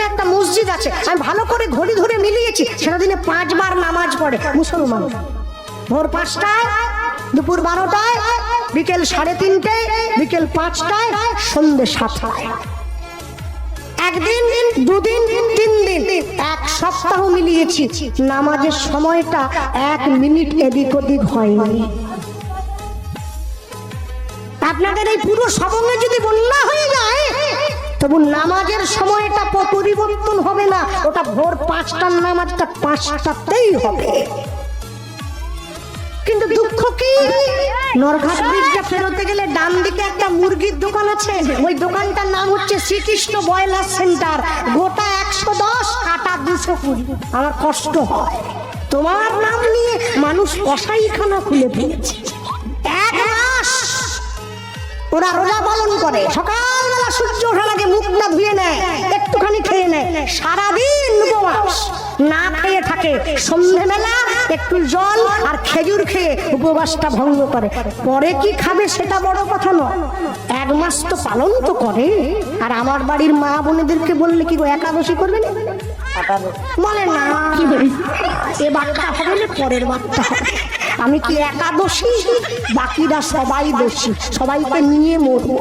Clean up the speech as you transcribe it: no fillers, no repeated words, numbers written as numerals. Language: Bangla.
একটা মসজিদ আছে, আমি ভালো করে ঘড়ি ধরে মিলিয়েছি, সেটা দিনে 5 বার নামাজ পড়ে মুসলমান। ভোর 5টায়, দুপুর 12টায়, বিকেল 3:30টায়, বিকেল 5টায়, সন্ধ্যে 7টায়। একদিন, দুদিন, 3 দিন, 1 সপ্তাহ মিলিয়েছি, নামাজের সময়টা 1 মিনিট এদিক ওদিক হয়নি। আপনাদের এই পুরো সবঙ্গে যদি বন্যা হয়ে যায়, তবু নামাজের সময়টা পরিবর্তন হবে না, ওটা ভোর 5টার নামাজটা 5টাতেই হবে। কিন্তু দুঃখ কি, নরঘাট ব্রিজটা ফেরোতে গেলে ডান দিকে একটা মুরগির দোকান আছে, ওই দোকানটার নাম হচ্ছে শ্রীকৃষ্ণ ব্রয়লার সেন্টার। গোটা 110, কাটা 220। আমার কষ্ট হয়, তোমার নাম নিয়ে মানুষ কসাইখানা খুলে ফেলেছে। 1 মাস ওরা রোজা পালন করে, সকালবেলা সূর্য ওঠার আগে মুখটা ধুয়ে নেয়, একটুখানি খেয়ে নেয়, সারাদিন উপবাস না খেয়ে থাকে, সন্ধ্যেবেলা একটু জল আর খেজুর খেয়ে উপবাসটা ভঙ্গ করে। পরে কি খাবে সেটা বড় কথা নয়, 1 মাস তো পালন তো করে। আর আমার বাড়ির মা বোনেদেরকে বললে কি গো একাদশী করবে না, বলে না, এ বাচ্চা হবে না, পরের বাচ্চা হবে। আমি কি একাদশী? বাকিরা সবাই দোষী, সবাইকে নিয়ে মরবো।